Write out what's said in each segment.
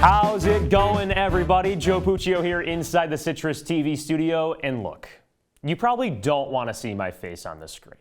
How's it going, everybody? Joe Puccio here inside the CitrusTV studio. And look, you probably don't want to see my face on this screen.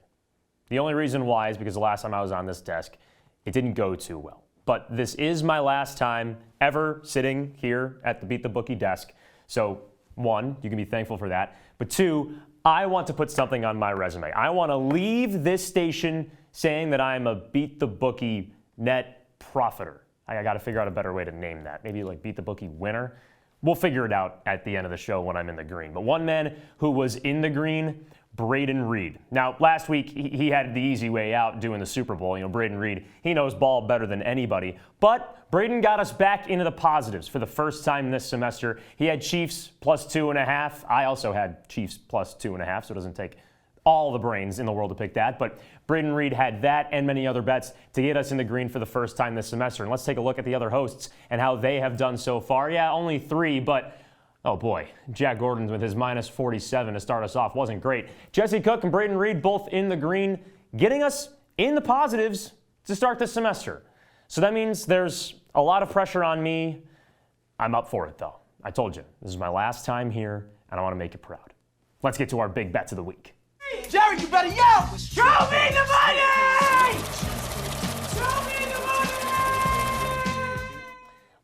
The only reason why is because the last time I was on this desk, it didn't go too well. But this is my last time ever sitting here at the Beat the Bookie desk. So, one, you can be thankful for that. But two, I want to put something on my resume. I want to leave this station saying that I'm a Beat the Bookie net profiter. I got to figure out a better way to name that. Maybe like Beat the Bookie winner. We'll figure it out at the end of the show when I'm in the green. But one man who was in the green, Braden Reed. Now, last week, he had the easy way out doing the Super Bowl. You know, Braden Reed, he knows ball better than anybody. But Braden got us back into the positives for the first time this semester. He had Chiefs plus 2.5. I also had Chiefs plus 2.5, so it doesn't take all the brains in the world to pick that. But Braden Reed had that and many other bets to get us in the green for the first time this semester. And let's take a look at the other hosts and how they have done so far. Yeah, only 3, but oh boy, Jack Gordon with his minus 47 to start us off wasn't great. Jesse Cook and Braden Reed both in the green, getting us in the positives to start this semester. So that means there's a lot of pressure on me. I'm up for it though. I told you, this is my last time here and I want to make you proud. Let's get to our big bets of the week. Jerry, you better yell! Show me the money! Show me the money!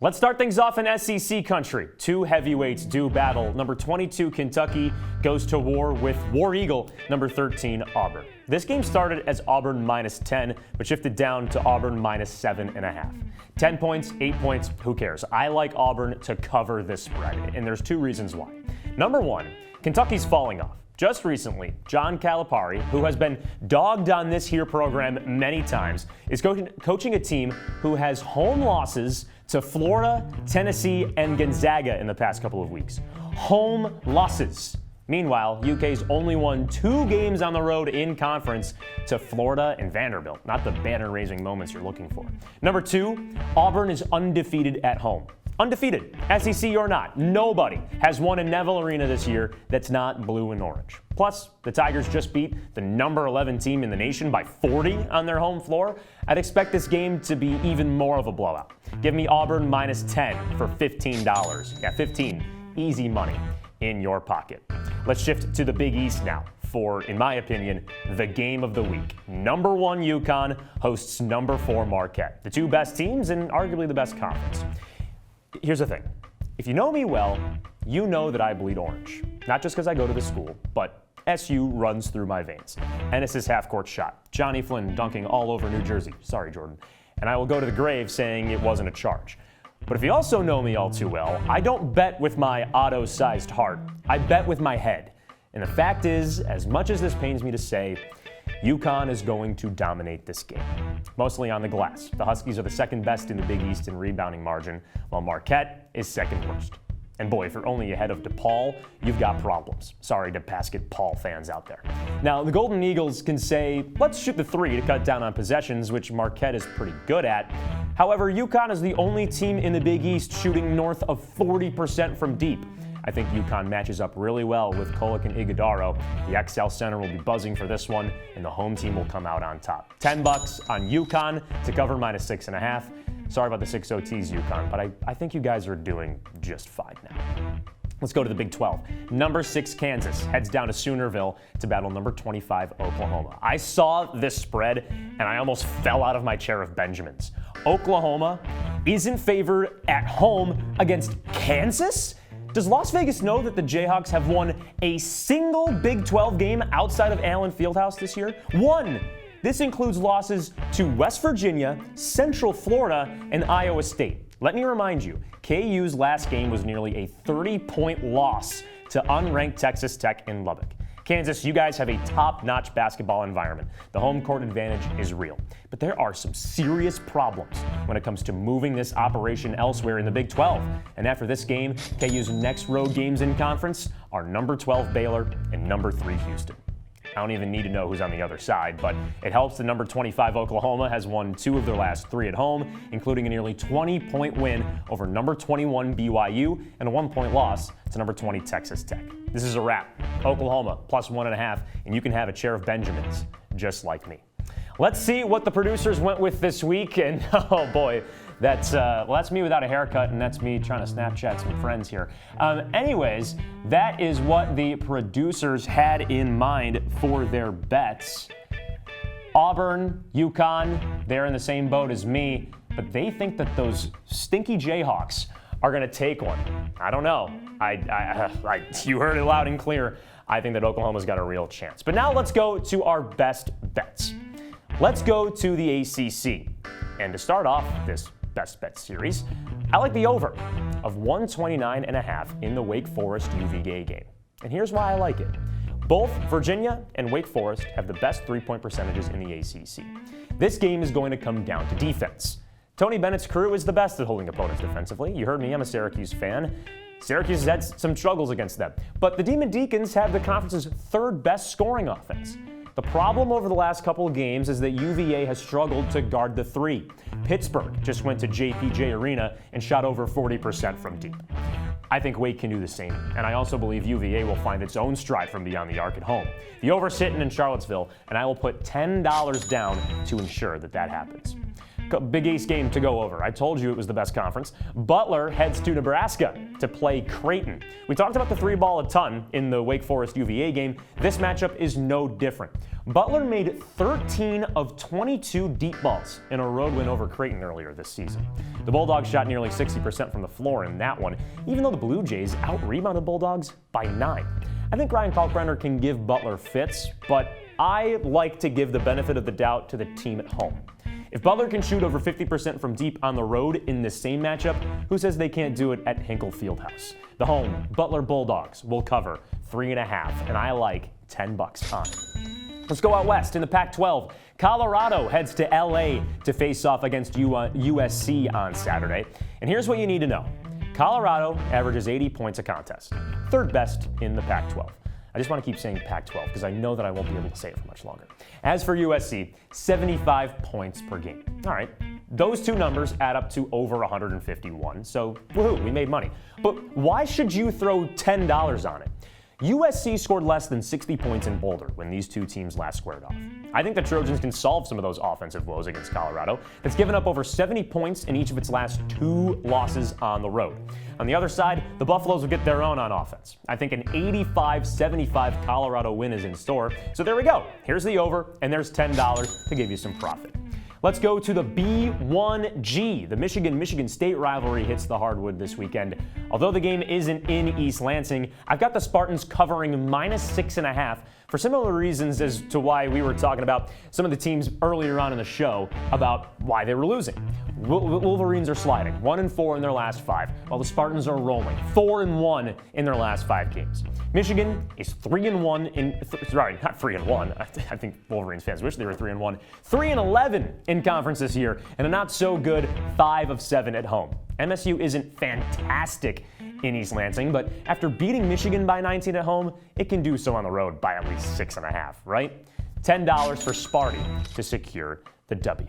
Let's start things off in SEC country. 2 heavyweights do battle. Number 22, Kentucky, goes to war with War Eagle, number 13, Auburn. This game started as Auburn minus 10, but shifted down to Auburn minus 7.5. 10 points, 8 points, who cares? I like Auburn to cover this spread, and there's 2 reasons why. Number 1, Kentucky's falling off. Just recently, John Calipari, who has been dogged on this here program many times, is coaching a team who has home losses to Florida, Tennessee, and Gonzaga in the past couple of weeks. Home losses. Meanwhile, UK's only won 2 games on the road in conference to Florida and Vanderbilt. Not the banner-raising moments you're looking for. Number 2, Auburn is undefeated at home. Undefeated, SEC or not, nobody has won in Neville Arena this year that's not blue and orange. Plus, the Tigers just beat the number 11 team in the nation by 40 on their home floor. I'd expect this game to be even more of a blowout. Give me Auburn minus 10 for $15. Yeah, 15, easy money in your pocket. Let's shift to the Big East now for, in my opinion, the game of the week. Number 1 UConn hosts number 4 Marquette, the 2 best teams and arguably the best conference. Here's the thing. If you know me well, you know that I bleed orange. Not just because I go to the school, but SU runs through my veins. Ennis's half-court shot. Johnny Flynn dunking all over New Jersey. Sorry, Jordan. And I will go to the grave saying it wasn't a charge. But if you also know me all too well, I don't bet with my auto-sized heart. I bet with my head. And the fact is, as much as this pains me to say, UConn is going to dominate this game, mostly on the glass. The Huskies are the 2nd best in the Big East in rebounding margin, while Marquette is 2nd worst. And boy, if you're only ahead of DePaul, you've got problems. Sorry to Pasket Paul fans out there. Now, the Golden Eagles can say, let's shoot the 3 to cut down on possessions, which Marquette is pretty good at. However, UConn is the only team in the Big East shooting north of 40% from deep. I think UConn matches up really well with Kolek and Iguodaro. The XL Center will be buzzing for this one, and the home team will come out on top. $10 on UConn to cover minus 6.5. Sorry about the 6 OTs, UConn, but I think you guys are doing just fine now. Let's go to the Big 12. Number 6 Kansas heads down to Soonerville to battle number 25 Oklahoma. I saw this spread, and I almost fell out of my chair of Benjamins. Oklahoma isn't favored at home against Kansas? Does Las Vegas know that the Jayhawks have won a single Big 12 game outside of Allen Fieldhouse this year? 1! This includes losses to West Virginia, Central Florida, and Iowa State. Let me remind you, KU's last game was nearly a 30-point loss to unranked Texas Tech in Lubbock. Kansas, you guys have a top-notch basketball environment. The home court advantage is real. But there are some serious problems when it comes to moving this operation elsewhere in the Big 12. And after this game, KU's next road games in conference are number 12 Baylor and number 3 Houston. I don't even need to know who's on the other side, but it helps that number 25 Oklahoma has won 2 of their last 3 at home, including a nearly 20-point win over number 21 BYU and a 1-point loss to number 20 Texas Tech. This is a wrap. Oklahoma plus 1.5, and you can have a chair of Benjamins just like me. Let's see what the producers went with this week, and oh boy, That's me without a haircut, and that's me trying to Snapchat some friends here. Anyways, that is what the producers had in mind for their bets. Auburn, UConn, they're in the same boat as me, but they think that those stinky Jayhawks are going to take one. I don't know. You heard it loud and clear. I think that Oklahoma's got a real chance. But now let's go to our best bets. Let's go to the ACC. And to start off this best bet series, I like the over of 129.5 in the Wake Forest UVA game. And here's why I like it. Both Virginia and Wake Forest have the best three-point percentages in the ACC. This game is going to come down to defense. Tony Bennett's crew is the best at holding opponents defensively. You heard me, I'm a Syracuse fan. Syracuse has had some struggles against them. But the Demon Deacons have the conference's third best scoring offense. The problem over the last couple of games is that UVA has struggled to guard the three. Pittsburgh just went to JPJ Arena and shot over 40% from deep. I think Wake can do the same, and I also believe UVA will find its own stride from beyond the arc at home. The over's sitting in Charlottesville, and I will put $10 down to ensure that that happens. Big East game to go over. I told you it was the best conference. Butler heads to Nebraska to play Creighton. We talked about the three ball a ton in the Wake Forest UVA game. This matchup is no different. Butler made 13 of 22 deep balls in a road win over Creighton earlier this season. The Bulldogs shot nearly 60% from the floor in that one, even though the Blue Jays out-rebounded Bulldogs by 9. I think Ryan Kalkbrenner can give Butler fits, but I like to give the benefit of the doubt to the team at home. If Butler can shoot over 50% from deep on the road in this same matchup, who says they can't do it at Hinkle Fieldhouse? The home Butler Bulldogs will cover 3.5, and I like $10 on it. Let's go out west in the Pac-12. Colorado heads to LA to face off against USC on Saturday. And here's what you need to know. Colorado averages 80 points a contest, third best in the Pac-12. I just want to keep saying Pac-12 because I know that I won't be able to say it for much longer. As for USC, 75 points per game. All right, those two numbers add up to over 151, so woohoo, we made money. But why should you throw $10 on it? USC scored less than 60 points in Boulder when these two teams last squared off. I think the Trojans can solve some of those offensive woes against Colorado. That's given up over 70 points in each of its last 2 losses on the road. On the other side, the Buffaloes will get their own on offense. I think an 85-75 Colorado win is in store. So there we go. Here's the over, and there's $10 to give you some profit. Let's go to the B1G. The Michigan State rivalry hits the hardwood this weekend. Although the game isn't in East Lansing, I've got the Spartans covering -6.5 for similar reasons as to why we were talking about some of the teams earlier on in the show about why they were losing. Wolverines are sliding, 1-4 in their last 5, while the Spartans are rolling, 4-1 in their last 5 games. Michigan is 3-1 not 3-1. I think Wolverines fans wish they were 3-1. 3-11 in conference this year, and a not so good 5 of 7 at home. MSU isn't fantastic in East Lansing, but after beating Michigan by 19 at home, it can do so on the road by at least 6.5, right? $10 for Sparty to secure the W.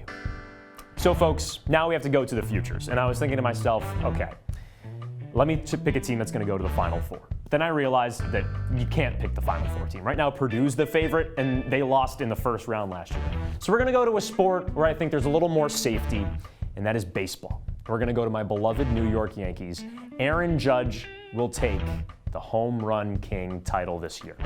So folks, now we have to go to the futures. And I was thinking to myself, okay, let me pick a team that's going to go to the Final Four. Then I realized that you can't pick the Final Four team. Right now, Purdue's the favorite, and they lost in the first round last year. So we're going to go to a sport where I think there's a little more safety, and that is baseball. We're going to go to my beloved New York Yankees. Aaron Judge will take the Home Run King title this year.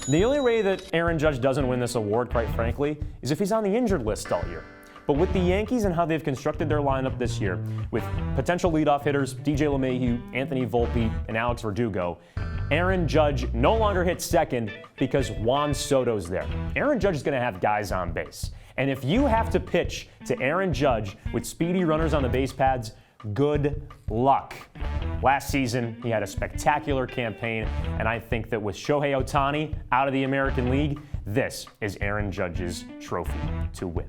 The only way that Aaron Judge doesn't win this award, quite frankly, is if he's on the injured list all year. But with the Yankees and how they've constructed their lineup this year, with potential leadoff hitters DJ LeMahieu, Anthony Volpe, and Alex Verdugo, Aaron Judge no longer hits second because Juan Soto's there. Aaron Judge is going to have guys on base. And if you have to pitch to Aaron Judge with speedy runners on the base pads, good luck. Last season, he had a spectacular campaign, and I think that with Shohei Ohtani out of the American League, this is Aaron Judge's trophy to win.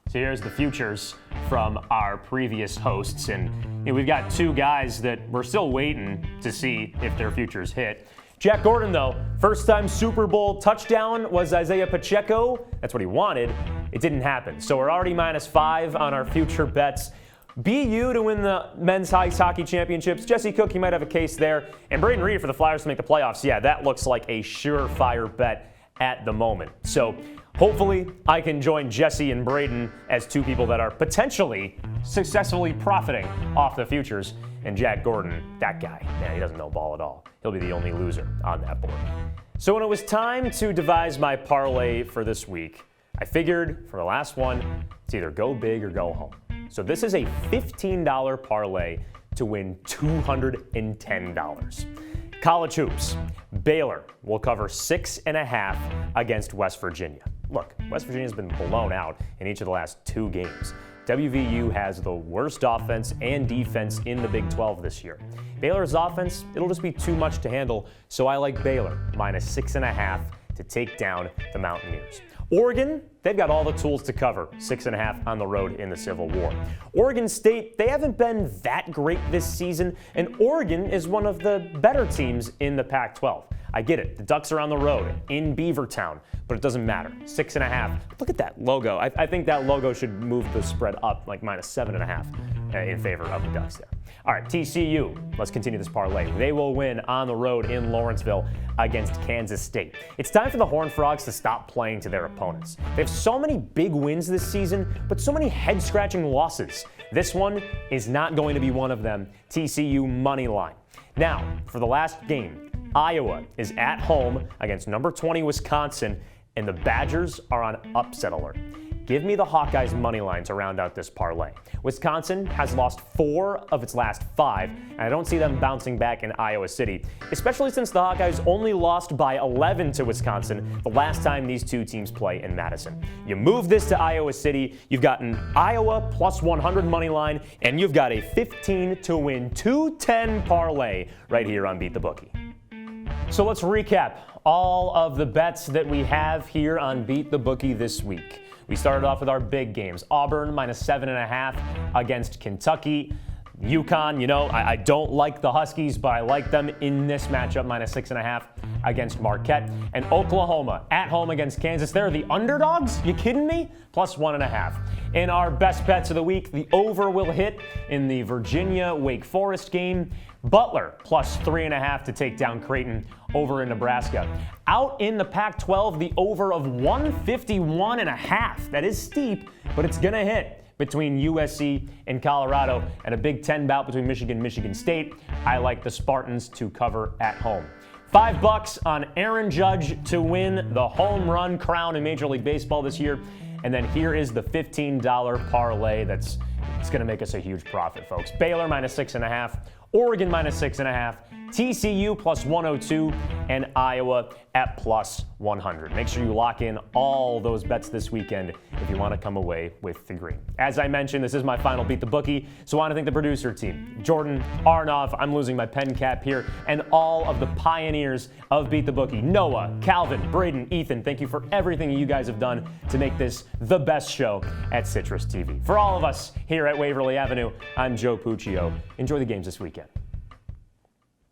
So here's the futures from our previous hosts, and we've got 2 guys that we're still waiting to see if their futures hit. Jack Gordon, though, first-time Super Bowl touchdown was Isaiah Pacheco. That's what he wanted. It didn't happen. So we're already -5 on our future bets. BU to win the men's ice hockey championships. Jesse Cook, he might have a case there. And Braden Reed for the Flyers to make the playoffs. Yeah, that looks like a surefire bet at the moment. So hopefully I can join Jesse and Braden as two people that are potentially successfully profiting off the futures. And Jack Gordon, that guy, man, he doesn't know ball at all. He'll be the only loser on that board. So when it was time to devise my parlay for this week, I figured for the last one, it's either go big or go home. So this is a $15 parlay to win $210. College hoops. Baylor will cover 6.5 against West Virginia. Look, West Virginia's been blown out in each of the last 2 games. WVU has the worst offense and defense in the Big 12 this year. Baylor's offense, it'll just be too much to handle, so I like Baylor minus 6.5 to take down the Mountaineers. Oregon, they've got all the tools to cover 6.5 on the road in the Civil War. Oregon State, they haven't been that great this season, and Oregon is one of the better teams in the Pac-12. I get it. The Ducks are on the road in Beavertown, but it doesn't matter. 6.5. Look at that logo. I think that logo should move the spread up like minus 7.5 in favor of the Ducks there. All right, TCU. Let's continue this parlay. They will win on the road in Lawrenceville against Kansas State. It's time for the Horned Frogs to stop playing to their opponents. They have so many big wins this season, but so many head-scratching losses. This one is not going to be one of them. TCU money line. Now, for the last game, Iowa is at home against number 20 Wisconsin, and the Badgers are on upset alert. Give me the Hawkeyes money line to round out this parlay. Wisconsin has lost 4 of its last 5, and I don't see them bouncing back in Iowa City, especially since the Hawkeyes only lost by 11 to Wisconsin the last time these two teams play in Madison. You move this to Iowa City, you've got an Iowa plus 100 money line, and you've got a 15 to win 210 parlay right here on Beat the Bookie. So let's recap all of the bets that we have here on Beat the Bookie this week. We started off with our big games. Auburn minus 7.5 against Kentucky. UConn, I don't like the Huskies, but I like them in this matchup, minus 6.5 against Marquette. And Oklahoma at home against Kansas. They're the underdogs? You kidding me? Plus 1.5. In our best bets of the week, the over will hit in the Virginia-Wake Forest game. Butler plus 3.5 to take down Creighton over in Nebraska. Out in the Pac-12, the over of 151.5. That is steep, but it's going to hit between USC and Colorado, and a Big Ten bout between Michigan and Michigan State. I like the Spartans to cover at home. $5 on Aaron Judge to win the home run crown in Major League Baseball this year. And then here is the $15 parlay it's going to make us a huge profit, folks. Baylor minus 6.5, Oregon minus 6.5, TCU plus 102, and Iowa at plus 100. Make sure you lock in all those bets this weekend if you want to come away with the green. As I mentioned, this is my final Beat the Bookie, so I want to thank the producer team, Jordan, Arnov, I'm losing my pen cap here, and all of the pioneers of Beat the Bookie, Noah, Calvin, Braden, Ethan. Thank you for everything you guys have done to make this the best show at CitrusTV. For all of us here at Waverly Avenue, I'm Joe Puccio. Enjoy the games this weekend.